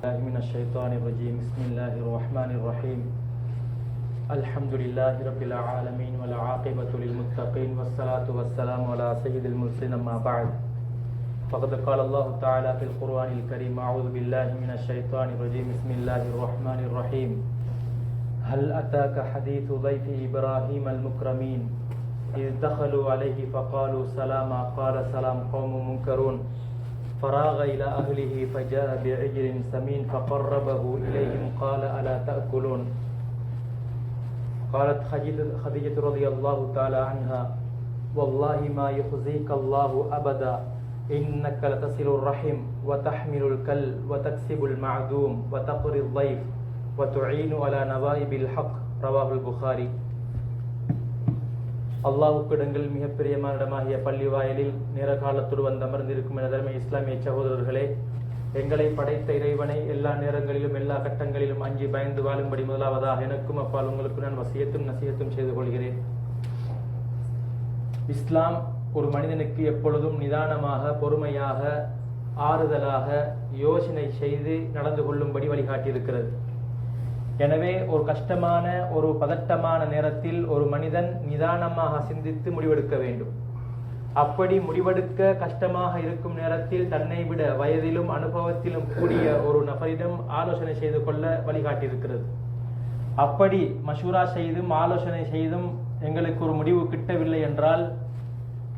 من الشيطان الرجيم بسم الله الرحمن الرحيم الحمد لله رب العالمين والعاقبة للمتقين والصلاة والسلام على سيد المرسلين أما بعد فقد قال الله تعالى في القرآن الكريم أعوذ بالله من الشيطان الرجيم بسم الله الرحمن الرحيم هل أتاك حديث ضيف إبراهيم المكرمين إذ دخلوا عليه فقالوا سلاما قال سلام قوم منكرون فراغ إلى أهله فجاء بعجل سمين فقربه إليهم قال ألا تأكلون قالت خديجة رضي الله تعالى عنها والله ما يخزيك الله أبدا إنك لتصل الرحم وتحمل الكل وتكسب المعدوم وتقري الضيف وتعين على نوائب الحق رواه البخاري. அல்லாஹ்வுக்கு இடங்கள் மிக பிரியமான இடமாகிய பள்ளி வாயிலில் நேர காலத்தோடு வந்து அமர்ந்திருக்கும் எனதர்மை இஸ்லாமிய சகோதரர்களே, எங்களை படைத்த இறைவனை எல்லா நேரங்களிலும் எல்லா கட்டங்களிலும் அஞ்சி பயந்து வாழும்படி முதலாவதாக எனக்கும் அப்பால் உங்களுக்கு நான் வசியத்தும் நசியத்தும் செய்து கொள்கிறேன். இஸ்லாம் ஒரு மனிதனுக்கு எப்பொழுதும் நிதானமாக, பொறுமையாக, ஆறுதலாக யோசனை செய்து நடந்து கொள்ளும்படி வழிகாட்டியிருக்கிறது. எனவே ஒரு கஷ்டமான, ஒரு பதட்டமான நேரத்தில் ஒரு மனிதன் நிதானமாக சிந்தித்து முடிவெடுக்க வேண்டும். அப்படி முடிவெடுக்க கஷ்டமாக இருக்கும் நேரத்தில் தன்னை விட வயதிலும் அனுபவத்திலும் கூடிய ஒரு நபரிடம் ஆலோசனை செய்து கொள்ள வழிகாட்டியிருக்கிறது. அப்படி மஷூரா செய்தும் ஆலோசனை செய்தும் எங்களுக்கு ஒரு முடிவு கிட்டவில்லை என்றால்,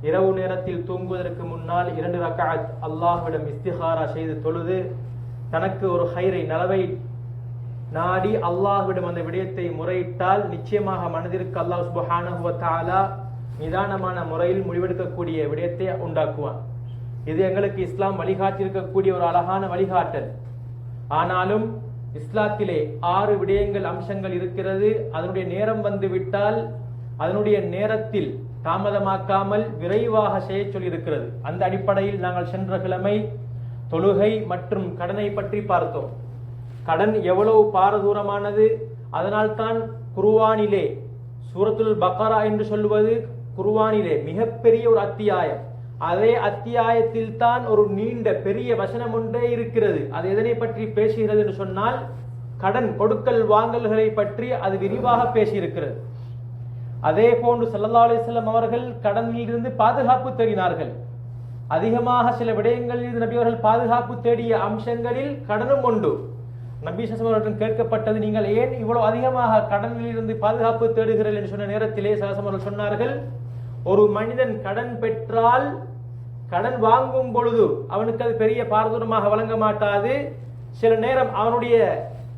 இரவு நேரத்தில் தூங்குவதற்கு முன்னால் 2 ரக்அத் அல்லாஹ்விடம் இஸ்திகாரா செய்து தொழுது தனக்கு ஒரு ஹைரை நலவை நாடி அல்லாஹ்விடம் அந்த விடயத்தை முறையிட்டால் நிச்சயமாக மனதிற்கு அல்லாஹ் சுப்ஹானஹு வ தஆலா நிதானமான முறையில் முடிவெடுக்கக்கூடிய விடயத்தை உண்டாக்குவான். இது எங்களுக்கு இஸ்லாம் வழிகாட்டியிருக்கக்கூடிய ஒரு அழகான வழிகாட்டல். ஆனாலும் இஸ்லாத்திலே 6 விடயங்கள், அம்சங்கள் இருக்கிறது. அதனுடைய நேரம் வந்து விட்டால் அதனுடைய நேரத்தில் தாமதமாக்காமல் விரைவாக செய்ய சொல்லியிருக்கிறது. அந்த அடிப்படையில் நாங்கள் சென்ற கிழமை தொழுகை மற்றும் கடனை பற்றி பார்த்தோம். கடன் எவ்வளவு பாரதூரமானது. அதனால்தான் குர்ஆனிலே சூரத்துல் பக்ரா என்று சொல்வது குர்ஆனிலே மிகப்பெரிய ஒரு அத்தியாயம். அதே அத்தியாயத்தில் தான் ஒரு நீண்ட பெரிய வசனம் ஒன்றே இருக்கிறது. அது எதனை பற்றி பேசுகிறது என்று சொன்னால், கடன் கொடுக்கல் வாங்கல்களை பற்றி அது விரிவாக பேசியிருக்கிறது. அதே போன்று ஸல்லல்லாஹு அலைஹி வஸல்லம் அவர்கள் கடனில் இருந்து பாதுகாப்பு தேடினார்கள். அதிகமாக சில விடயங்களில் நபி அவர்கள் பாதுகாப்பு தேடிய அம்சங்களில் கடனும் உண்டு. நபி ஸல்லல்லாஹு அலைஹி வஸல்லம் கேட்கப்பட்டது, நீங்கள் ஏன் இவ்வளவு அதிகமாக கடனில் இருந்து பாதுகாப்பு தேடுகிறீர்கள் என்று சொன்ன நேரத்திலே ஸல்லல்லாஹு அலைஹி வஸல்லம் சொன்னார்கள், ஒரு மனிதன் கடன் பெற்றால் கடன் வாங்கும் பொழுது அவனுக்கு அது பெரிய பாரதூரமாக வழங்க மாட்டாது. சில நேரம் அவனுடைய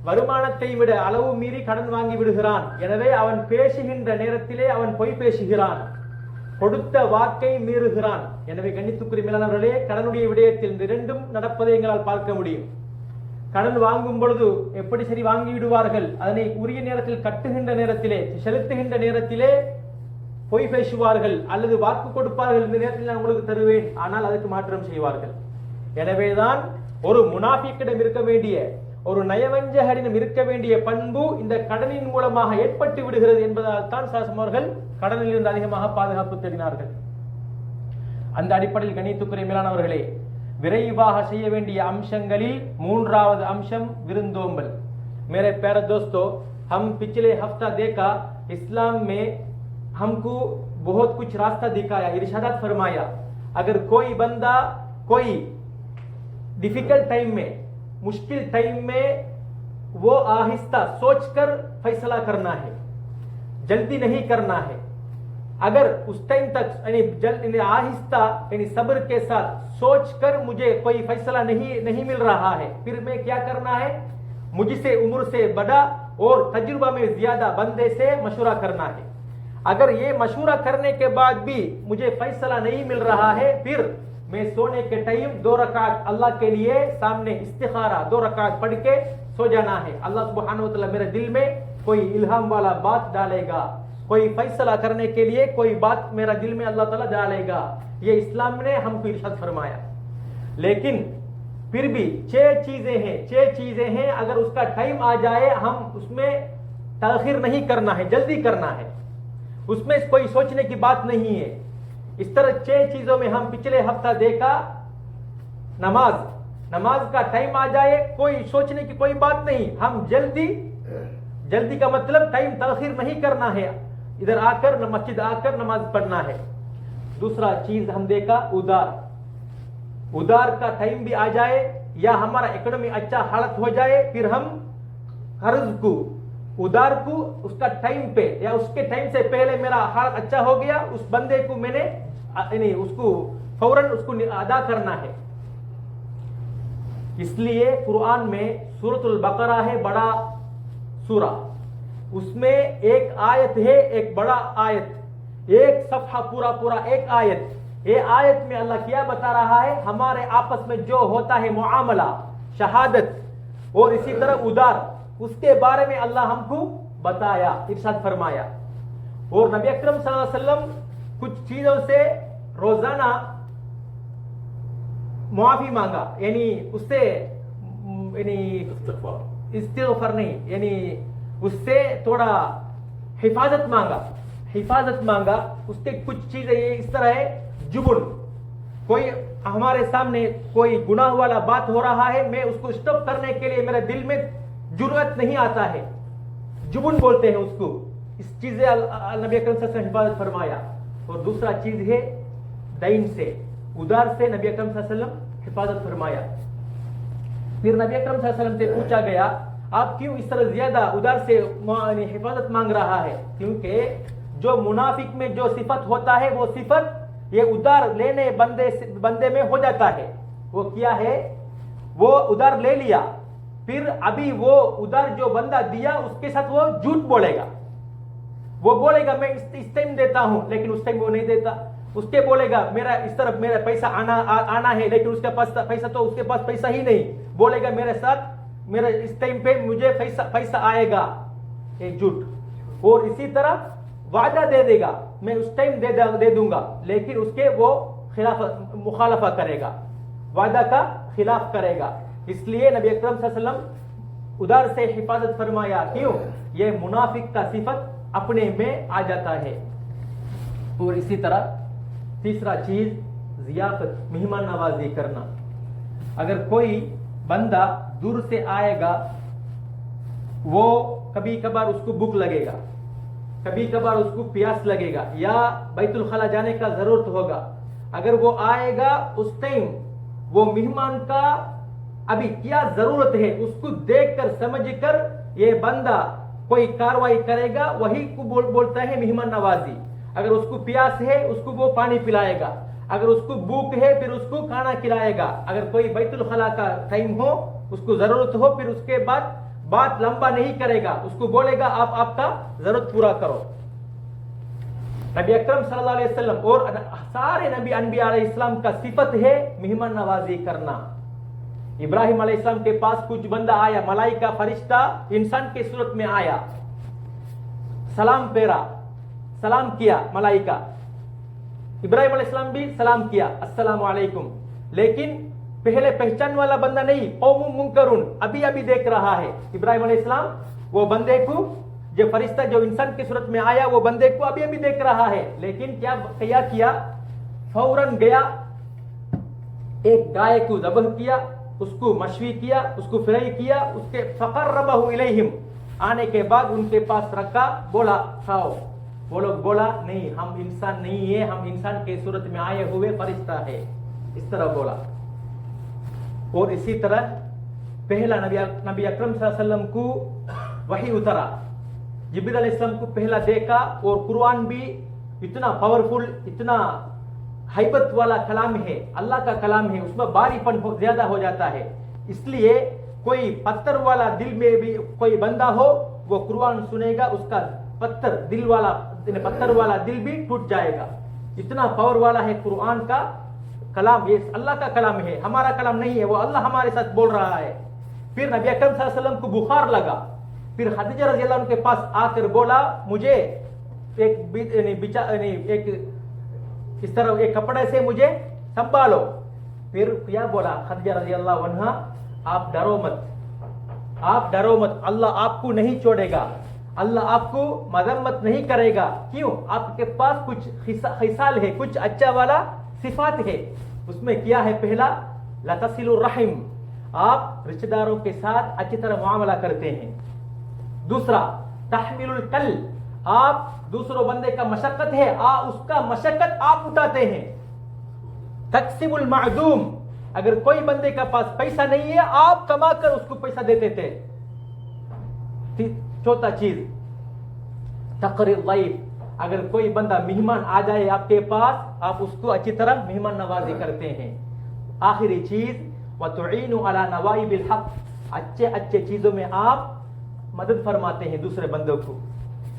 வருமானத்தை விட அளவு மீறி கடன் வாங்கி விடுகிறான். எனவே அவன் பேசுகின்ற நேரத்திலே அவன் பொய் பேசுகிறான், கொடுத்த வாக்கை மீறுகிறான். எனவே கண்ணியத்துக்குரிய மேலானவர்களே, கடனுடைய விடயத்தில் இந்த 2ம் நடப்பதை எங்களால் பார்க்க முடியும். கடன் வாங்கும் பொழுது எப்படி சரி வாங்கி விடுவார்கள், அதனை உரிய நேரத்தில் கட்டுகின்ற நேரத்திலே, செலுத்துகின்ற நேரத்திலே பொய் பேசுவார்கள் அல்லது வாக்கு கொடுப்பார்கள். இந்த நேரத்தில் நான் உங்களுக்கு தருவேன், ஆனால் அதுக்கு மாற்றம் செய்வார்கள். எனவேதான் ஒரு முனாஃபிக்கிடம் இருக்க வேண்டிய, ஒரு நயவஞ்சகரிடம் இருக்க வேண்டிய பண்பு இந்த கடனின் மூலமாக ஏற்பட்டு விடுகிறது என்பதால் தான் அவர்கள் கடனில் இருந்து அதிகமாக பாதுகாப்பு தேடினார்கள். அந்த அடிப்படையில் கண்ணியத்துக்குரிய மேலானவர்களே, விரைவாக செய்ய வேண்டிய அம்சங்களில் 3வது அம்சம் விருந்தோம்பல். मेरे प्यारे दोस्तों, हम पिछले हफ्ता देखा इस्लाम में हमको बहुत कुछ रास्ता दिखाया, इरशादात फरमाया। अगर कोई बंदा कोई डिफिकल्ट टाइम में, मुश्किल टाइम में, वो आहिस्ता सोचकर फैसला करना है, जल्दी नहीं करना है। अगर उस टाइम तक यानी आहिस्ता यानी सब्र के साथ सोचकर मुझे कोई फैसला नहीं मिल रहा है, फिर मैं क्या करना है, मुझसे उम्र से बड़ा और तजुर्बा में ज्यादा बंदे से मशवरा करना है। अगर ये मशवरा करने के बाद भी मुझे फैसला नहीं मिल रहा है, फिर मैं सोने के टाइम 2 रकात अल्लाह के लिए सामने इस्तिखारा 2 रकात पढ़ के सो जाना है। अल्लाह सुब्हानहु व तआला मेरे दिल में कोई इल्हाम वाला बात डालेगा, कोई फैसला करने के लिए कोई बात मेरा दिल में अल्लाह ताला डालेगा। ये इस्लाम ने हमको इरशाद फरमाया। लेकिन फिर भी 6 चीजें हैं, अगर उसका टाइम आ जाए हम उसमें ताखिर नहीं करना है, जल्दी करना है, उसमें कोई सोचने की बात नहीं है। इस तरह 6 चीजों में हम पिछले हफ्ता देखा, नमाज, नमाज का टाइम आ जाए, कोई सोचने की कोई बात नहीं, हम जल्दी का मतलब टाइम तअखीर नहीं करना है, इधर आकर मस्जिद आकर नमाज पढ़ना है। दूसरा चीज हम देखा उधार का टाइम भी आ जाए या हमारा इकोनॉमी अच्छा हालत हो जाए, फिर हम कर्ज को उधार को उसका टाइम पे या उसके टाइम से पहले मेरा हालत अच्छा हो गया, उस बंदे को मैंने उसको फौरन उसको अदा करना है। इसलिए कुरान में सूरतुल बकरा है, बड़ा सूरा, उसमें एक आयत है, एक बड़ा आयत, एक सफा पूरा एक आयत। ये आयत में अल्लाह क्या बता रहा है, हमारे आपस में जो होता है मुआमला, शहादत और इसी तरह उधार, उसके बारे में अल्लाह हमको बताया, इरशाद फरमाया। और नबी अकरम सल्लल्लाहु अलैहि वसल्लम कुछ चीजों से रोजाना मुआफी मांगा, यानी उससे इस्तिग़फ़ार नहीं, यानी उससे थोड़ा हिफाजत मांगा। उसके कुछ चीजें ये इस तरह है, जुबन, कोई हमारे सामने कोई गुनाह वाला बात हो रहा है, मैं उसको स्टॉप करने के लिए मेरे दिल में जुर्रत नहीं आता है, जुबन बोलते हैं उसको। इस चीज से नबी अकरम सल्लल्लाहु अलैहि वसल्लम हिफाजत फरमाया। और दूसरा चीज है दैन से, उधार से नबी अकरम सल्लल्लाहु अलैहि वसल्लम हिफाजत फरमाया। फिर नबी अकरम सल्लल्लाहु अलैहि वसल्लम से पूछा गया, आप क्यों इस तरह ज्यादा उधार से हिफाजत मांग रहा है? क्योंकि जो मुनाफिक में जो सिफत होता है, वो सिफत ये उधार लेने बंदे में हो जाता है। वो क्या है, वो उधार ले लिया, फिर अभी वो उधार जो बंदा दिया उसके साथ वो झूठ बोलेगा। वो बोलेगा मैं इस टाइम देता हूं, लेकिन उस टाइम वो नहीं देता। उसके बोलेगा मेरा इस तरफ मेरा पैसा आना है, लेकिन उसके पास पैसा तो उसके पास पैसा ही नहीं। बोलेगा मेरे साथ मेरा इस टाइम पे मुझे पैसा आएगा, एक झूठ। और इसी तरह वादा दे देगा, मैं उस टाइम दे दूंगा, लेकिन उसके वो मुखालफा करेगा, वादा का खिलाफ करेगा। इसलिए नबी अकरम सल्लल्लाहु अलैहि वसल्लम उधार से हिफाजत फरमाया। क्यों? ये मुनाफिक का सिफत अपने में आ जाता है। और इसी तरह तीसरा चीज जियाफत, मेहमान नवाजी करना। अगर कोई बंदा दूर से आएगा, वो कभी कभार उसको भूख लगेगा, कभी कभार उसको प्यास लगेगा, या बैतुल खला जाने का जरूरत होगा। अगर वो आएगा उस टाइम वो मेहमान का अभी क्या जरूरत है उसको देखकर समझकर ये बंदा कोई कार्रवाई करेगा, वही को बोलता है मेहमान नवाजी। अगर उसको प्यास है उसको वो पानी पिलाएगा, अगर उसको भूख है फिर उसको खाना खिलाएगा। अगर कोई बैतुल खला का टाइम हो, उसको जरूरत हो, फिर उसके बाद बात लंबा नहीं करेगा, उसको बोलेगा आप आपका जरूरत पूरा करो। नबी अकरम सल्लल्लाहु अलैहि वसल्लम और सारे नबी अनबिया अलैहिस्सलाम का सिफत है मेहमान नवाजी करना। इब्राहिम अलैहिस्सलाम के पास कुछ बंदा आया, मलाइका फरिश्ता इंसान के सूरत में आया, सलाम पेरा, सलाम किया मलाइका। इब्राहिम अलैहिस्सलाम भी सलाम किया, अस्सलामु अलैकुम। लेकिन पहले पहचान वाला बंदा नहीं, कौमुम मुनकरुन, अभी देख रहा है। इब्राहिम अलैहिस्सलाम वो बंदे को, जो फरिश्ता जो इंसान की सूरत में आया, वो बंदे को अभी देख रहा है। लेकिन क्या किया, फौरन गया, एक गाय को ज़बह किया, उसको मशवी किया, उसको फ्राई किया, उसके फक़र्रबहु इलैहिम, आने के बाद उनके पास रखा, बोला खाओ। वो लोग बोला नहीं, हम इंसान नहीं है, हम इंसान के सूरत में आए हुए फरिश्ता है, इस तरह बोला। और इसी तरह पहला नबी अकरम सल्लल्लाहु अलैहि वसल्लम को वही उतरा, जिब्रील अलैहिस्सलाम को पहला देखा। और कुरान भी इतना पावरफुल, इतना हैबत वाला कलाम है, अल्लाह का कलाम है, उसमें बारीपन ज्यादा हो जाता है। इसलिए कोई पत्थर वाला दिल में भी कोई बंदा हो, वो कुरान सुनेगा, उसका पत्थर वाला दिल भी टूट जाएगा। इतना पावर वाला है कुरान का कलाम, ये अल्लाह का कलाम है, हमारा कलाम नहीं है, वो अल्लाह हमारे साथ बोल रहा है। फिर नबी अकरम सल्लल्लाहु अलैहि वसल्लम को बुखार लगा, फिर खदीजा रज़ियल्लाहु अन्हा के पास आकर बोला मुझे एक इस तरह एक कपड़े से मुझे संभालो। फिर क्या बोला खदीजा रज़ियल्लाहु अन्हा, आप डरो मत, अल्लाह आपको नहीं छोड़ेगा, अल्लाह आपको मजम्मत नहीं करेगा। क्यों? आपके पास कुछ खिसाल है, कुछ अच्छा वाला सिफात है। उसमें क्या है? पहला लतसिलुर रहम, आप रिश्तेदारों के साथ अच्छी तरह मुआमला करते हैं। दूसरा, तहमीलुल कल, आप दूसरों बंदे का मशक्कत है, उसका मशक्कत आप उठाते हैं। तकसीमुल मादूम, अगर कोई बंदे का पास पैसा नहीं है, आप कमा कर उसको पैसा देते थे। चौथा चीज, तकरीर ज़ैफ, अगर कोई बंदा मेहमान आ जाए आपके पास, आप उसको अच्छी तरह मेहमान नवाजी करते हैं। आखिरी चीज, वतुईनु अला नवाइबिल हक, अच्छे अच्छे चीजों में आप मदद फरमाते हैं दूसरे बंदों को।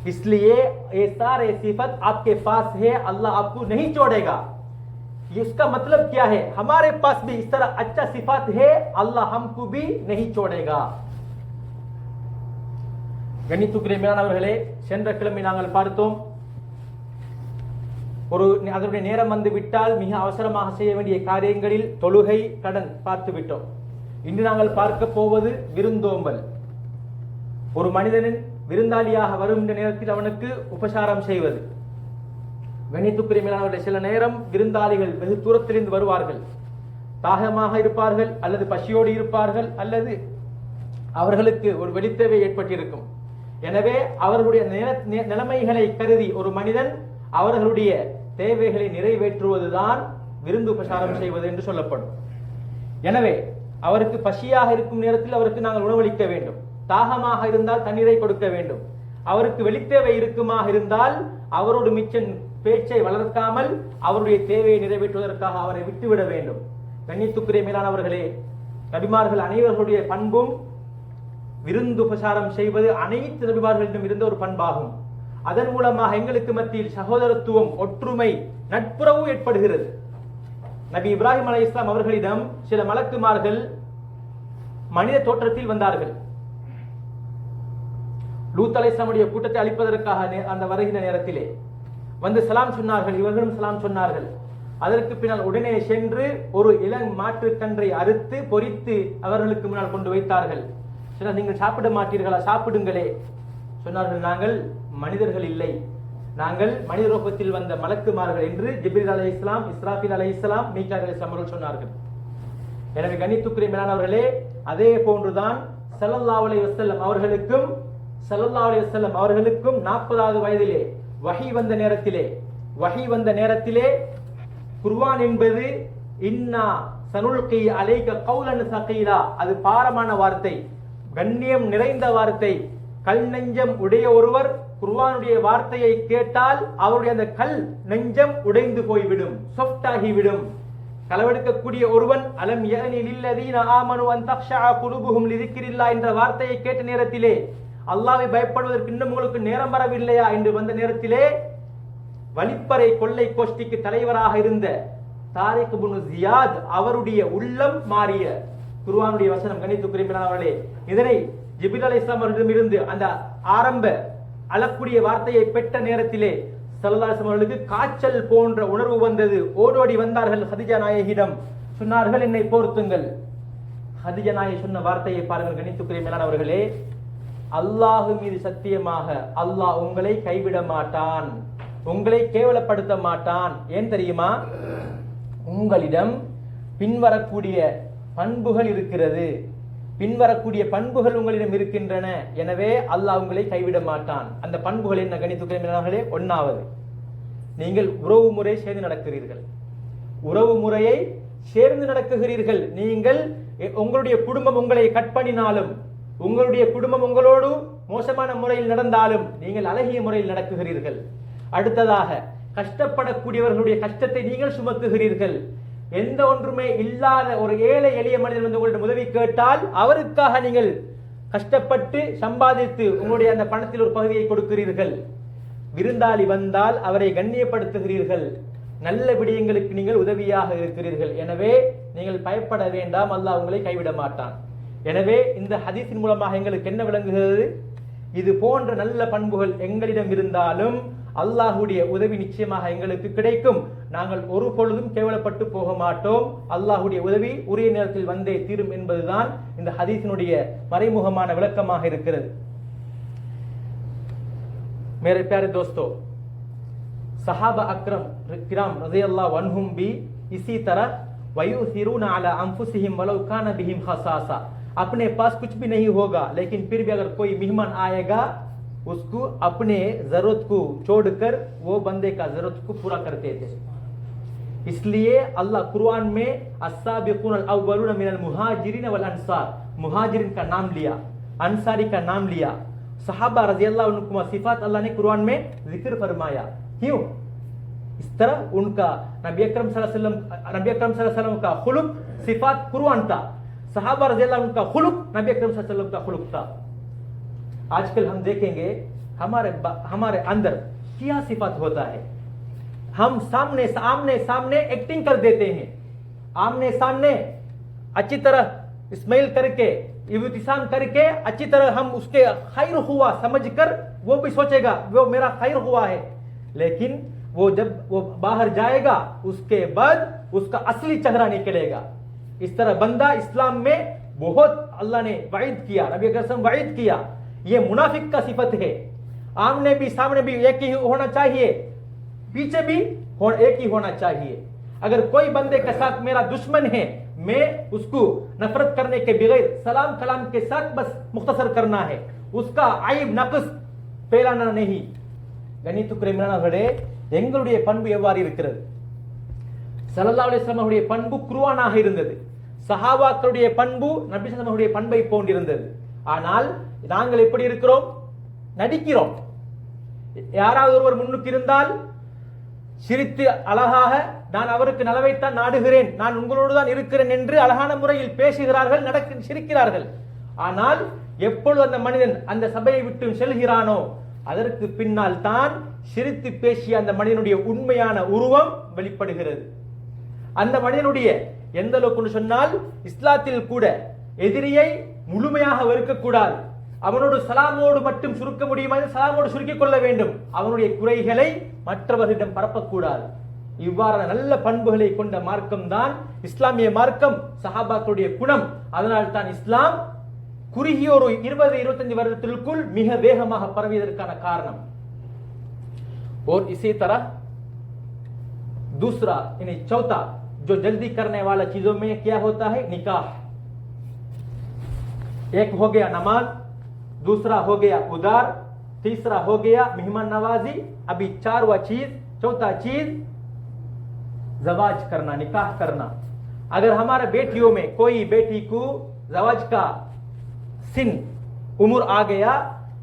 इसलिए ये सारे सिफत आपके पास है, अल्लाह आपको नहीं छोड़ेगा। ये उसका मतलब क्या है? हमारे पास भी इस तरह अच्छा सिफत है, अल्लाह हमको भी नहीं छोड़ेगा। கண்ணியத்துக்குரிய மேலானவர்களே, சென்ற கிழமை நாங்கள் பார்த்தோம், அதனுடைய நேரம் வந்து விட்டால் மிக அவசரமாக செய்ய வேண்டிய காரியங்களில் தொழுகை, கடன் பார்த்து விட்டோம். இன்று நாங்கள் பார்க்க போவது விருந்தோம்பல். ஒரு மனிதனின் விருந்தாளியாக வருகின்ற நேரத்தில் அவனுக்கு உபசாரம் செய்வது. கண்ணியத்துக்குரிய மேலானவர்களே, சில நேரம் விருந்தாளிகள் வெகு தூரத்திலிருந்து வருவார்கள், தாகமாக இருப்பார்கள், அல்லது பசியோடு இருப்பார்கள், அல்லது அவர்களுக்கு ஒரு வெளித்தேவை ஏற்பட்டிருக்கும். எனவே அவர்களுடைய நிலைமைகளை கருதி ஒரு மனிதன் அவர்களுடைய தேவைகளை நிறைவேற்றுவதுதான் விருந்து உபசாரம் செய்வது என்று சொல்லப்படும். எனவே அவருக்கு பசியாக இருக்கும் நேரத்தில் அவருக்கு நாங்கள் உணவளிக்க வேண்டும். தாகமாக இருந்தால் தண்ணீரை கொடுக்க வேண்டும். அவருக்கு வெளித்தேவை இருக்குமாக இருந்தால் அவரோடு மிச்ச பேச்சை வளர்க்காமல் அவருடைய தேவையை நிறைவேற்றுவதற்காக அவரை விட்டுவிட வேண்டும். கண்ணியத்துக்குரிய மேலானவர்களே, நபிமார்கள் அனைவர்களுடைய பண்பும் விருந்து உபசாரம் செய்வது அனைத்து நபிமார்களிடம் இருந்த ஒரு பண்பாகும். அதன் மூலமாக எங்களுக்கு மத்தியில் சகோதரத்துவம், ஒற்றுமை, நட்புறவு ஏற்படுகிறது. நபி இப்ராஹிம் அலைஹிஸ்ஸலாம் அவர்களிடம் சில மலக்குமார்கள் மனித தோற்றத்தில் வந்தார்கள். லூத் அலைஹிஸ்ஸலாமுடைய கூட்டத்தை அழிப்பதற்காக அந்த வருகின்ற நேரத்திலே வந்து சலாம் சொன்னார்கள். இவர்களும் சலாம் சொன்னார்கள். அதற்கு பின்னால் உடனே சென்று ஒரு இளம் மாற்றுக்கன்றை அறுத்து பொரித்து அவர்களுக்கு முன்னால் கொண்டு வைத்தார்கள். நீங்கள் சாப்பிட மாட்டீர்களா? சாப்பிடுங்களே. சொன்னார்கள், நாங்கள் மனிதர்கள் இல்லை, நாங்கள் மனித ரூபத்தில் வந்த மலக்குமார்கள் என்று ஜிப்ரீல் அலைஹிஸ்ஸலாம், இஸ்ராஃபீல் அலைஹிஸ்ஸலாம், மீகாயில் அலைஹிஸ்ஸலாம் அவர்கள் சொன்னார்கள். எனவே கண்ணியத்துக்குரிய மேலானவர்களே, அதே போன்றுதான் ஸல்லல்லாஹு அலைஹி வஸல்லம் அவர்களுக்கும் 40வது வயதிலே வஹி வந்த நேரத்திலே குர்ஆன் என்பது இன்னா சனுல்கி அலைக கௌலன் ஸகீலா, அது பாரமான வார்த்தை, கண்ணியம் நிறைந்த வார்த்தை. கல் நெஞ்சம் உடைய ஒருவர் குர்ஆனுடைய வார்த்தையை கேட்டால் அவருடைய அந்த கல் நெஞ்சம் உடைந்து போய்விடும், சொஃப்டாகிவிடும். களவெடுக்கக்கூடிய ஒருவன் அலம் யஅனி லில்லதீன ஆமனு அன் தக்ஷஅ குலூபுஹும் லிذிக்ரில்லாஹ் என்ற வார்த்தையை கேட்ட நேரத்திலே, அல்லாஹ்வை பயப்படுவதற்கு இன்னும் உங்களுக்கு நேரம் வரவில்லையா என்று வந்த நேரத்திலே, வலிப்பறை கொள்ளை கோஷ்டிக்கு தலைவராக இருந்த தாரிக் இப்னு ஜியாத் அவருடைய உள்ளம் மாறிய குர்ஆனுடைய வசனம். கண்ணியத்துக்குரிய மேலானவர்களே, இதனை ஜிப்ரீல் அலைஹிஸ்ஸலாம் அவர்களிடமிருந்து அந்த ஆரம்ப அழக்கூடிய வார்த்தையை பெற்ற நேரத்திலே ஸல்லல்லாஹு அலைஹி வஸல்லம் அவர்களுக்கு காய்ச்சல் போன்ற உணர்வு வந்தது. ஓடோடி வந்தார்கள் ஹதீஜா நாயகியிடம். சொன்னார்கள், என்னை போர்த்துங்கள். ஹதீஜா நாயகி சொன்ன வார்த்தையை பாருங்கள். கண்ணியத்துக்குரிய மேலானவர்களே, அல்லாஹ் மீது சத்தியமாக அல்லாஹ் உங்களை கைவிட மாட்டான், உங்களை கேவலப்படுத்த மாட்டான். ஏன் தெரியுமா? உங்களிடம் பின்வரக்கூடிய பண்புகள் இருக்கிறது, பின்வரக்கூடிய பண்புகள் உங்களிடம் இருக்கின்றன. எனவே அல்லாஹ் உங்களை கைவிட மாட்டான். அந்த பண்புகள் என்ன? கணித்துக்குரிய மேலானவர்களே, ஒன்னாவது, நீங்கள் உறவு முறை சேர்ந்து நடக்கிறீர்கள். உறவு முறையை சேர்ந்து நடக்குகிறீர்கள். நீங்கள் உங்களுடைய குடும்பம் உங்களை கட் பண்ணினாலும், உங்களுடைய குடும்பம் உங்களோடு மோசமான முறையில் நடந்தாலும் நீங்கள் அழகிய முறையில் நடக்குகிறீர்கள். அடுத்ததாக, கஷ்டப்படக்கூடியவர்களுடைய கஷ்டத்தை நீங்கள் சுமக்குகிறீர்கள். எந்த ஒன்றுமே இல்லாத ஒரு ஏழை எளிய மனிதன் வந்து உங்களிடம் உதவி கேட்டால் அவருக்காக நீங்கள் கஷ்டப்பட்டு சம்பாதித்து உங்களுடைய அந்த பணத்தில் ஒரு பகுதியை கொடுக்கிறீர்கள். விருந்தாளி வந்தால் அவரை கண்ணியப்படுத்துகிறீர்கள். நல்ல விடயங்களுக்கு நீங்கள் உதவியாக இருக்கிறீர்கள். எனவே நீங்கள் பயப்பட வேண்டாம், அல்லாஹ் உங்களை கைவிட மாட்டான். எனவே இந்த ஹதீஸின் மூலமாக எங்களுக்கு என்ன விளங்குகிறது? இது போன்ற நல்ல பண்புகள் எங்களிடம் இருந்தாலும் அல்லாஹ்வுடைய உதவி நிச்சயமாக எங்களுக்கு கிடைக்கும். நாங்கள் ஒரு பொழுதும் கேவலப்பட்டு போக மாட்டோம். அல்லாஹ்வுடைய உதவி உரிய நேரத்தில் வந்தே தீரும் என்பதுதான் இந்த ஹதீஸினுடைய மறைமுகமான விளக்கமாக இருக்கிறது. मेरे प्यारे दोस्तों, सहाबा अकरम किराम रज़ियल्लाहु अन्हुम भी इसी तरह वयुसिरून अला अंफुसिहिम वलौ कान बिहिम खसासा, अपने पास कुछ भी नहीं होगा लेकिन फिर भी अगर कोई मेहमान आएगा उसको अपने जरूरत को छोड़कर वो बंदे का जरूरत को पूरा करते थे। इसलिए अल्लाह कुरान में अस्साबिकून अल-अव्वलून मिनल मुहाजिरीन वल अंसार, मुहाजिरीन का नाम लिया, अंसारी का नाम लिया, सहाबा रज़ियल्लाहु अन्हुम सिफात अल्लाह ने कुरान में जिक्र फरमाया। क्यों? इस तरह उनका नबी अकरम सल्लल्लाहु अलैहि वसल्लम का खुलुक सिफात कुरान था, सहाबा रज़ियल्लाहु अन्हुम का खुलुक नबी अकरम सल्लल्लाहु अलैहि वसल्लम का खुलुक था। आजकल हम देखेंगे हमारे अंदर क्या सिफात होता है। हम आमने सामने एक्टिंग कर देते हैं, आमने सामने अच्छी तरह स्माइल करके इब्तिसाम करके अच्छी तरह हम उसके खैर हुआ समझकर वो भी सोचेगा वो मेरा खैर हुआ है, लेकिन वो जब वो बाहर जाएगा उसके बाद उसका असली चेहरा निकलेगा। इस तरह बंदा इस्लाम में बहुत अल्लाह ने वाइद किया, नबी कसम वाइद किया, ये मुनाफिक का सिफत है। आमने भी सामने भी एक ही होना चाहिए, पीछे भी एक ही होना चाहिए। अगर कोई बंदे के साथ मेरा दुश्मन है, मैं उसको नफरत करने के बगैर सलाम कलाम के साथ बस मुख्तसर करना है, उसका आइब नक्स फैलाना नहीं। கணித்துக்குரியவர்களே, எங்களுடைய பண்பு எவ்வாறு இருக்கிறது? ஸல்லல்லாஹு அலைஹி வஸல்லம் உடைய பண்பு குர்ஆனாக இருந்தது, சஹாபாக்களுடைய பண்பு நபி ஸல்லல்லாஹு அலைஹி வஸல்லம் உடைய பண்பை போன்றிருந்தது. ஆனால் நாங்கள் எப்படி இருக்கிறோம்? நடிக்கிறோம். யாராவது ஒருவர் முன்னுக்கு இருந்தால் சிரித்து அழகாக நான் அவருக்கு நலவைத்தான் நாடுகிறேன், நான் உங்களோடு தான் இருக்கிறேன் என்று அழகான முறையில் பேசுகிறார்கள், சிரிக்கிறார்கள். ஆனால் எப்பொழுது அந்த மனிதன் அந்த சபையை விட்டு செல்கிறானோ அதற்கு பின்னால் தான் சிரித்து பேசிய அந்த மனிதனுடைய உண்மையான உருவம் வெளிப்படுகிறது. அந்த மனிதனுடைய எந்த அளவுக்கு சொன்னால் இஸ்லாத்தில் கூட எதிரியை முழுமையாக வெறுக்கக்கூடாது, அவனோடு சலாமோடு மட்டும் சுருக்க முடியுமா சலாமோடு சுருக்கிக் கொள்ள வேண்டும், அவனுடைய குறைகளை மற்றவர்களிடம் பரப்பக்கூடாது. இவ்வாறான நல்ல பண்புகளை கொண்ட மார்க்கம் தான் இஸ்லாமிய மார்க்கம், சஹாபாக்களுடைய குணம். அதனால் தான் இஸ்லாம் குறுகிய ஒரு 20-25 வருடத்திற்குள் மிக வேகமாக பரவியதற்கான காரணம். और इसी तरह दूसरा यानी चौथा जो जल्दी करने वाला चीजों में क्या होता है? निकाह। एक हो गया नमाज, दूसरा हो गया उदार, तीसरा हो गया मेहमान नवाजी, अभी चारवा चीज चौथा चीज जवाज करना, निकाह करना। अगर हमारे बेटियों में कोई बेटी को जवाज का सिन उम्र आ गया,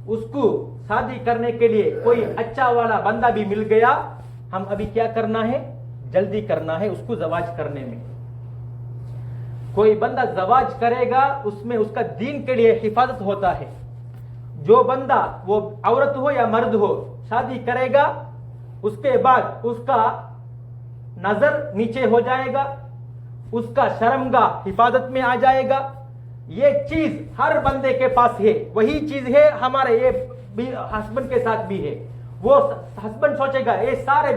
उसको शादी करने के लिए कोई अच्छा वाला बंदा भी मिल गया, हम अभी क्या करना है? जल्दी करना है उसको जवाज करने में। कोई बंदा जवाज करेगा उसमें उसका दीन के लिए हिफाजत होता है। जो बंदा वो औरत हो या मर्द हो शादी करेगा उसके बाद उसका नजर नीचे हो जाएगा, उसका शर्मगाह हिफाजत में आ जाएगा। ये चीज हर बंदे के पास है, वही चीज है हमारे ये हस्बैंड के साथ भी है। वो हस्बैंड सोचेगा ये सारे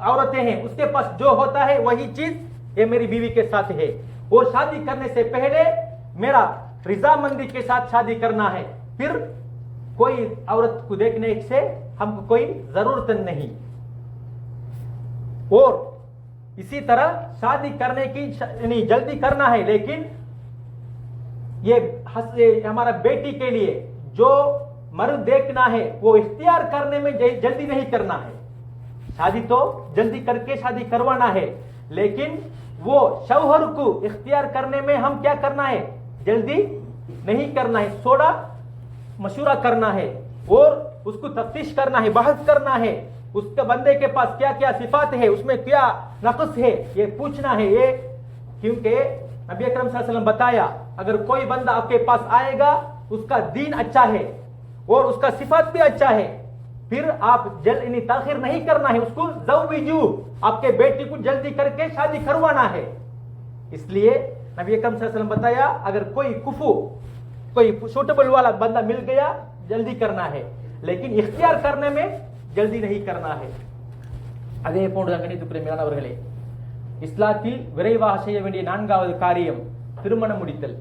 औरतें हैं, उसके पास जो होता है वही चीज ये मेरी बीवी के साथ है। वो शादी करने से पहले मेरा रजामंदी के साथ शादी करना है, फिर कोई औरत को देखने से हमको कोई जरूरत नहीं। और इसी तरह शादी करने की नहीं जल्दी करना है, लेकिन ये हमारा बेटी के लिए जो मर्द देखना है वो इख्तियार करने में जल्दी नहीं करना है। शादी तो जल्दी करके शादी करवाना है, लेकिन वो शौहर को इख्तियार करने में हम क्या करना है? जल्दी नहीं करना है, थोड़ा मशूरा करना है और उसको तफ्तीश करना है, बहस करना है, उसके बंदे के पास क्या क्या सिफात है, उसमें क्या नक़्स है, ये पूछना है। ये क्योंकि नबी अकरम सल्लल्लाहु अलैहि वसल्लम बताया अगर कोई बंदा आपके पास आएगा उसका दीन अच्छा है और उसका सिफात भी अच्छा है, फिर आप जल्दी ताखिर नहीं करना है, उसको ज़ौविजू आपके बेटी को जल्दी करके शादी करवाना है। इसलिए नबी अकरम सल्लल्लाहु अलैहि वसल्लम बताया अगर कोई कुफू कोई सूटेबल वाला बंदा मिल गया जल्दी करना है, लेकिन इख्तियार करने में जल्दी नहीं करना है. அதே போன்றுதான் கணித்துக்குரியவர்களே, இஸ்லாத்தில் விரைவாக செய்ய வேண்டிய 4வது காரியம் திருமணம் முடித்தல்.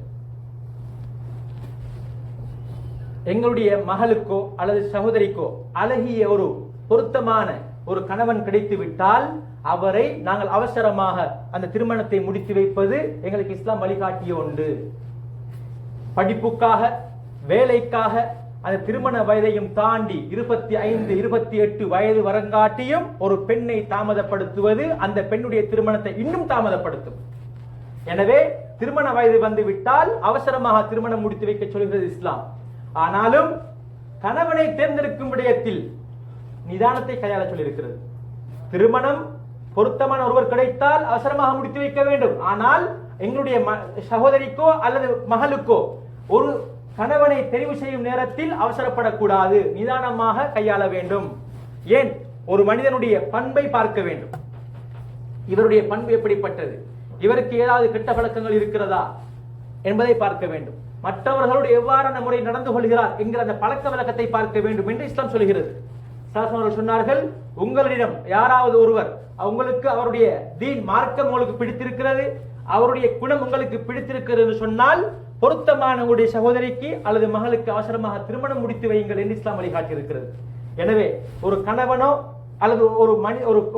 எங்களுடைய மகளுக்கோ அல்லது சகோதரிக்கோ அழகிய ஒரு பொருத்தமான ஒரு கணவன் கிடைத்து விட்டால் அவரை நாங்கள் அவசரமாக அந்த திருமணத்தை முடித்து வைப்பது எங்களுக்கு இஸ்லாம் வழிகாட்டிய ஒன்று. படிப்புக்காக, வேலைக்காக அந்த திருமண வயதையும் தாண்டி 25, 28 வயது வரங்காட்டியும் ஒரு பெண்ணை தாமதப்படுத்துவது அந்த பெண்ணுடைய திருமணத்தை இன்னும் தாமதப்படுத்தும். எனவே திருமண வயது வந்து விட்டால் அவசரமாக திருமணம் முடித்து வைக்க சொல்கிறது இஸ்லாம். ஆனாலும் கணவனை தேர்ந்தெடுக்கும் விடயத்தில் நிதானத்தை கையாள சொல்லியிருக்கிறது. திருமணம் பொருத்தமான ஒருவர் கிடைத்தால் அவசரமாக முடித்து வைக்க வேண்டும். ஆனால் எங்களுடைய சகோதரிக்கோ அல்லது மகளுக்கோ ஒரு கணவனை தெரிவு செய்யும் நேரத்தில் அவசரப்படக்கூடாது, நிதானமாக கையாள வேண்டும். ஏன்? ஒரு மனிதனுடைய பண்பை பார்க்க வேண்டும். இவருடைய பண்பு எப்படிப்பட்டது, இவருக்கு ஏதாவது கெட்ட பழக்கங்கள் இருக்கிறதா என்பதை பார்க்க வேண்டும். மற்றவர்களோடு எவ்வாறான முறை நடந்து கொள்கிறார் என்கிற அந்த பழக்க வழக்கத்தை பார்க்க வேண்டும் என்று இஸ்லாம் சொல்கிறது. அவர்கள் சொன்னார்கள், உங்களிடம் யாராவது ஒருவர் உங்களுக்கு அவருடைய தீன் மார்க்கம் உங்களுக்கு பிடித்திருக்கிறது, அவருடைய குணம் உங்களுக்கு பிடித்திருக்கிறது என்று சொன்னால் பொருத்தமான உங்களுடைய சகோதரிக்கு அல்லது மகளுக்கு அவசரமாக திருமணம் முடித்து வையுங்கள் என்று இஸ்லாம் வழிகாட்டியிருக்கிறது. எனவே ஒரு கணவனோ அல்லது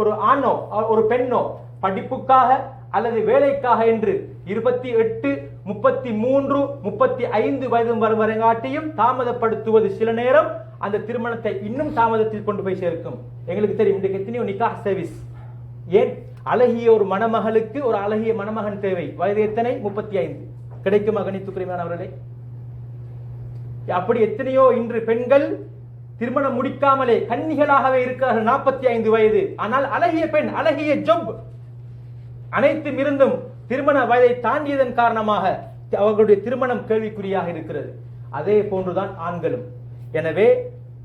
ஒரு ஆணோ ஒரு பெண்ணோ படிப்புக்காக அல்லது வேலைக்காக என்று 28, 33, 35 வயது வரங்காட்டியும் தாமதப்படுத்துவது சில நேரம் அந்த திருமணத்தை இன்னும் தாமதத்தில் கொண்டு போய் சேர்க்கும். எங்களுக்கு தெரியும் இன்றைக்கு எத்தனையோ நிக்காஹ் சர்வீஸ். ஏன்? அழகிய ஒரு மணமகளுக்கு ஒரு அழகிய மணமகன் தேவை. வயது எத்தனை? 35. கிடைக்குமா கணித்துக்குரியமானவர்களே? அப்படி எத்தனையோ இன்று பெண்கள் திருமணம் முடிக்காமலே கன்னிகளாகவே இருக்கிறார்கள். 45 வயது, ஆனால் அழகிய பெண், அழகிய ஜொப் அனைத்தும் இருந்தும் திருமண வயதை தாண்டியதன் காரணமாக அவர்களுடைய திருமணம் கேள்விக்குறியாக இருக்கிறது. அதே போன்றுதான் ஆண்களும். எனவே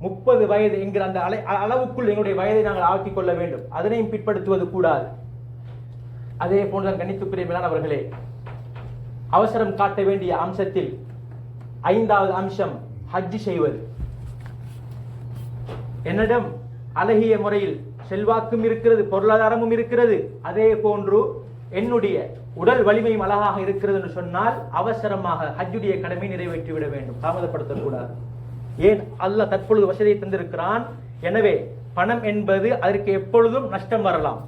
30 வயது என்கிற அந்த அளவுக்குள் எங்களுடைய வயதை நாங்கள் ஆக்கிக் கொள்ள வேண்டும். அதனையும் பிற்படுத்துவது கூடாது. அதே போன்றுதான் கணித்துக்குரிய மேலானவர்களே, அவசரம் காட்ட வேண்டிய அம்சத்தில் 5வது அம்சம் ஹஜ் செய்வது. என்னிடம் அழகிய முறையில் செல்வாக்கும் இருக்கிறது, பொருளாதாரமும் இருக்கிறது, அதே போன்று என்னுடைய உடல் வலிமையும் அழகாக இருக்கிறது என்று சொன்னால் அவசரமாக ஹஜ்ஜுடைய கடமை நிறைவேற்றி விட வேண்டும், தாமதப்படுத்தக்கூடாது. ஏன்? அல்லாஹ் தற்பொழுது வசதியை தந்திருக்கிறான். எனவே பணம் என்பது அதற்கு எப்பொழுதும் நஷ்டம் வரலாம்.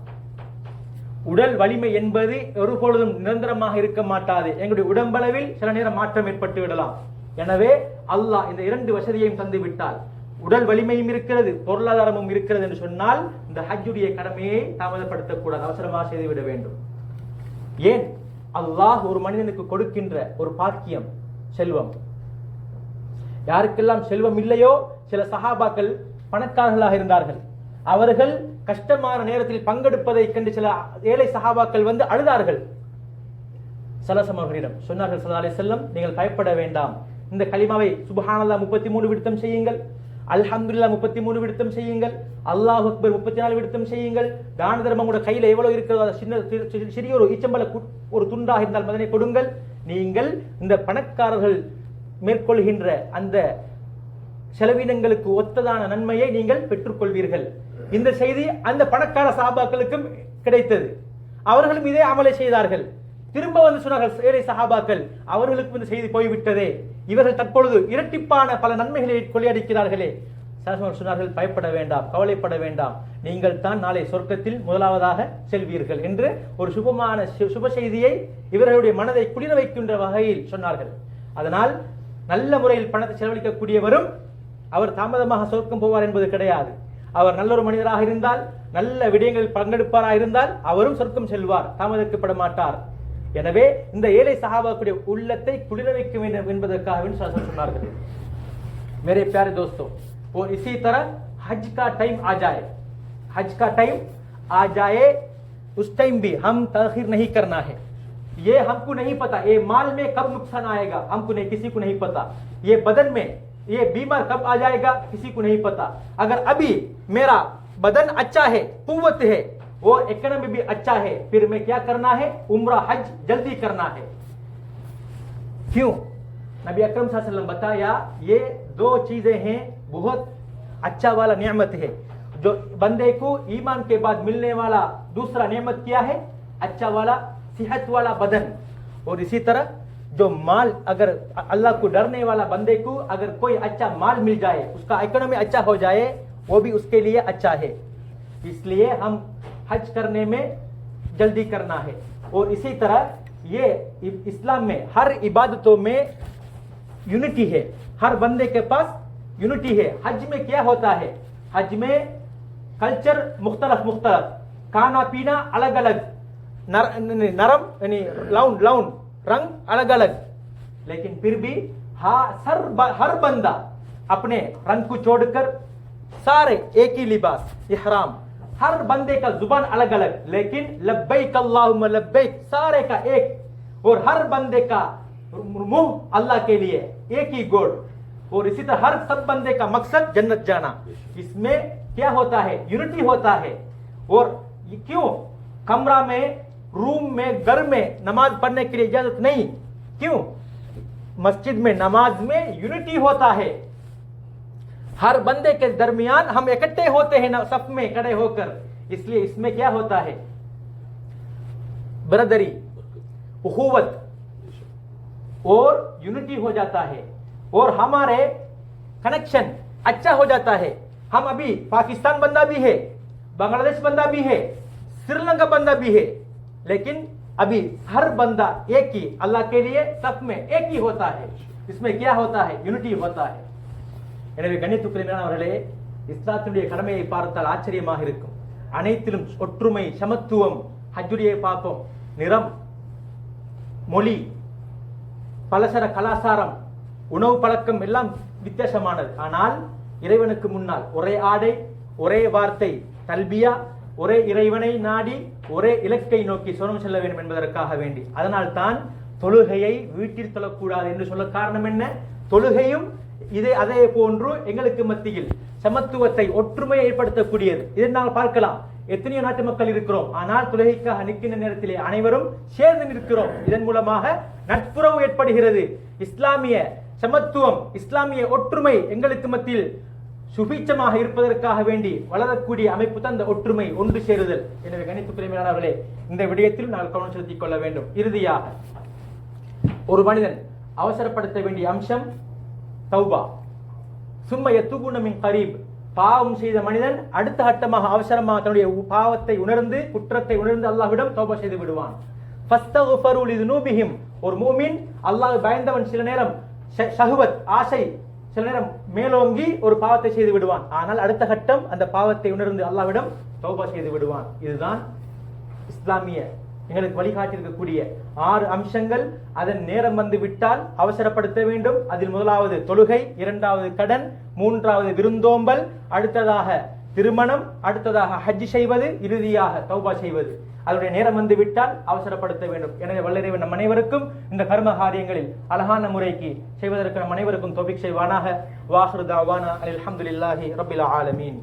உடல் வலிமை என்பது ஒரு பொழுதும் நிரந்தரமாக இருக்க மாட்டாது. எங்களுடைய உடம்பளவில் சில நேரம் மாற்றம் ஏற்பட்டு விடலாம். எனவே அல்லாஹ் இந்த 2 வசதியையும் தந்து விட்டால், உடல் வலிமையும் இருக்கிறது, பொருளாதாரமும் இருக்கிறது என்று சொன்னால் இந்த ஹஜ்ஜுடைய கடமையை தாமதப்படுத்தக்கூடாது, அவசரமாக செய்துவிட வேண்டும். ஏன்? அல்லாஹ் ஒரு மனிதனுக்கு கொடுக்கின்ற ஒரு பாக்கியம் செல்வம். யாருக்கெல்லாம் செல்வம் இல்லையோ, சில சஹாபாக்கள் பணக்காரர்களாக இருந்தார்கள், அவர்கள் கஷ்டமான நேரத்தில் பங்கெடுப்பதை கண்டு சில ஏழை சஹாபாக்கள் வந்து அழுதார்கள். ஸல்லல்லாஹு அவர்களிடம் சொன்னார்கள், ஸல்லல்லாஹு அலைஹி வஸல்லம், நீங்கள் பயப்பட வேண்டாம், இந்த கலிமாவை சுப்ஹானல்லாஹ் 33 விடுத்தம் செய்யுங்கள், அல்ஹம்துலில்லாஹ் 33 விடுத்தம் செய்யுங்கள், அல்லாஹ் அக்பர் 34 விடுத்தம் செய்யுங்கள், தான தர்மம் உங்களுடைய கையில் எவ்வளவு இருக்கிறதோ சிறிய ஒரு ஈச்சம்பல ஒரு துண்டாக இருந்தால் அதனை கொடுங்கள். நீங்கள் இந்த பணக்காரர்கள் மேற்கொள்கின்ற அந்த செலவினங்களுக்கு ஒத்ததான நன்மையை நீங்கள் பெற்றுக்கொள்வீர்கள். இந்த செய்தி அந்த பணக்கார சஹாபாக்களுக்கும் கிடைத்தது. அவர்களும் இதே அமலை செய்தார்கள். திரும்ப வந்து சொன்னார்கள் ஏழை சஹாபாக்கள், அவர்களுக்கு இந்த செய்தி போய்விட்டதே, இவர்கள் தற்பொழுது இரட்டிப்பான பல நன்மைகளை கொள்ளையடிக்கிறார்களே. சொன்னார்கள், பயப்பட வேண்டாம், கவலைப்பட வேண்டாம், நீங்கள் தான் நாளை சொர்க்கத்தில் முதலாவதாக செல்வீர்கள் என்று ஒரு சுப செய்தியை இவர்களுடைய மனதை குளிர வைக்கின்ற வகையில் சொன்னார்கள். அதனால் நல்ல முறையில் பணத்தை செலவழிக்கக்கூடியவரும் அவர் தாமதமாக சொர்க்கம் போவார் என்பது கிடையாது. அவர் நல்ல ஒரு மனிதராக இருந்தால், நல்ல விடயங்களில் பங்கெடுப்பாராக இருந்தால் அவரும் சொர்க்கம் செல்வார், தாமதிக்கப்பட மாட்டார். எனவே இந்த ஏழை சஹாபாக்குடைய உள்ளத்தை குளிர வைக்க வேண்டும் என்பதற்காக சொன்னார்கள். मेरे प्यारे दोस्तों, और इसी तरह हज का टाइम आ जाए, हज का टाइम आ जाए, उस टाइम भी हम ताखीर नहीं करना है. ये हमको नहीं पता ये माल में कब नुकसान आएगा, हमको नहीं, किसी को नहीं पता. ये बदन में ये बीमार कब आ जाएगा, किसी को नहीं पता. अगर अभी मेरा बदन अच्छा है, कुव्वत है, वो इकोनॉमी भी अच्छा है, फिर मैं क्या करना है, उम्रा हज जल्दी करना है. क्यों? नबी अकरम सल्लल्लाहु अलैहि वसल्लम बताया, ये 2 चीजें हैं, बहुत अच्छा वाला नेमत है. जो बंदे को ईमान के बाद मिलने वाला दूसरा नेमत क्या है, अच्छा वाला सेहत वाला बदन. और इसी तरह जो माल, अगर अल्लाह को डरने वाला बंदे को अगर कोई अच्छा माल मिल जाए, उसका इकोनॉमी अच्छा हो जाए, वो भी उसके लिए अच्छा है. इसलिए हम हज करने में जल्दी करना है। और इसी तरह ये इस्लाम में हर इबादतों में यूनिटी है, हर बंदे के पास यूनिटी है। हज में क्या होता है, हज में कल्चर मुख्तलफ मुख्तलफ, खाना पीना अलग अलग, नरम यानी लाउन रंग अलग अलग, लेकिन फिर भी हर बंदा अपने रंग को छोड़कर सारे एक ही लिबास, इहराम, हर बंदे का जुबान अलग अलग, लेकिन लब्बैक अल्लाहुम्मा लब्बैक सारे का एक, और हर बंदे का मुंह अल्लाह के लिए एक ही गोड, और इसी तरह हर सब बंदे का मकसद जन्नत जाना। इसमें क्या होता है, यूनिटी होता है। और क्यों कमरा में, रूम में, घर में नमाज पढ़ने के लिए इजाजत नहीं, क्यों? मस्जिद में नमाज में यूनिटी होता है, हर बंदे के दरमियान हम इकट्ठे होते हैं ना, सफ में खड़े होकर, इसलिए इसमें क्या होता है, ब्रदरी, उखुवत और यूनिटी हो जाता है, और हमारे कनेक्शन अच्छा हो जाता है। हम अभी पाकिस्तान बंदा भी है, बांग्लादेश बंदा भी है, श्रीलंका बंदा भी है, लेकिन अभी हर बंदा एक ही अल्लाह के लिए सब में एक ही होता है। इसमें क्या होता है, यूनिटी होता है। எனவே கண்ணியத்துக்குரியவர்களே, இஸ்லாத்தினுடைய கடமையை பார்த்தால் ஆச்சரியமாக இருக்கும். அனைத்திலும் ஒற்றுமை, சமத்துவம். ஹஜ்ஜுடைய பார்ப்போம், நிறம், மொழி, பலசர கலாச்சாரம், உணவு பழக்கம் எல்லாம் வித்தியாசமானது. ஆனால் இறைவனுக்கு முன்னால் ஒரே ஆடை, ஒரே வார்த்தை, தல்பியா, ஒரே இறைவனை நாடி ஒரே இலக்கை நோக்கி சொர்க்கம் செல்ல வேண்டும் என்பதற்காக வேண்டி. அதனால் தான் தொழுகையை வீட்டில் தொழக்கூடாது என்று சொல்ல காரணம் என்ன? தொழுகையும் அதே போன்று எங்களுக்கு மத்தியில் சமத்துவத்தை, ஒற்றுமையை ஏற்படுத்தக்கூடியது. இதை நாங்கள் பார்க்கலாம். எத்தனையோ நாட்டு மக்கள் இருக்கிறோம், ஆனால் தொழுகைக்காக நிற்கின்ற நேரத்திலே அனைவரும் சேர்ந்து நிற்கிறோம். இதன் மூலமாக நட்புறவு ஏற்படுகிறது. இஸ்லாமிய சமத்துவம், இஸ்லாமிய ஒற்றுமை எங்களுக்கு மத்தியில் சுபீட்சமாக இருப்பதற்காக வேண்டி வளரக்கூடிய அமைப்பு தான் இந்த ஒற்றுமை, ஒன்று சேருதல். எனவே கணித்துக்குரியவர்களே, இந்த விடயத்தில் நாங்கள் கவனம் செலுத்திக் கொள்ள வேண்டும். இறுதியாக ஒரு மனிதன் அவசரப்படுத்த வேண்டிய அம்சம் தௌபா. சும்ம யத்துபூன மின் கரீப். பாவம் செய்த மனிதன் அடுத்த கட்டமாக அவசரமாக தன்னுடைய பாவத்தை உணர்ந்து, குற்றத்தை உணர்ந்து அல்லாஹ்விடம் தௌபா செய்து விடுவான். ஃபஸ்தக்ஃபரு லிதுனூபிஹிம். ஒரு மூமின், அல்லாஹ் பயந்தவன், சில நேரம் ஷஹ்வத், ஆசை, சில நேரம் மேலோங்கி ஒரு பாவத்தை செய்து விடுவான். ஆனால் அடுத்த கட்டம் அந்த பாவத்தை உணர்ந்து அல்லாஹ்விடம் தௌபா செய்து விடுவான். இதுதான் இஸ்லாமிய எங்களுக்கு வழிகாட்டியிருக்கக்கூடிய 6 அம்சங்கள். அதன் நேரம் வந்து விட்டால் அவசரப்படுத்த வேண்டும். அதில் முதலாவது தொழுகை, இரண்டாவது கடன், மூன்றாவது விருந்தோம்பல், அடுத்ததாக திருமணம், அடுத்ததாக ஹஜ் செய்வது, இறுதியாக தௌபா செய்வது. அதனுடைய நேரம் வந்து விட்டால் அவசரப்படுத்த வேண்டும். எனவே வல்லறைவன் நம் அனைவருக்கும் இந்த கர்ம காரியங்களில் அழகான முறைக்கு செய்வதற்கு நம் அனைவருக்கும் தௌஃபீக் செய்வானாக. வாஹிரு தாவானா அல்ஹம்துலில்லாஹி ரப்பில் ஆலமீன்.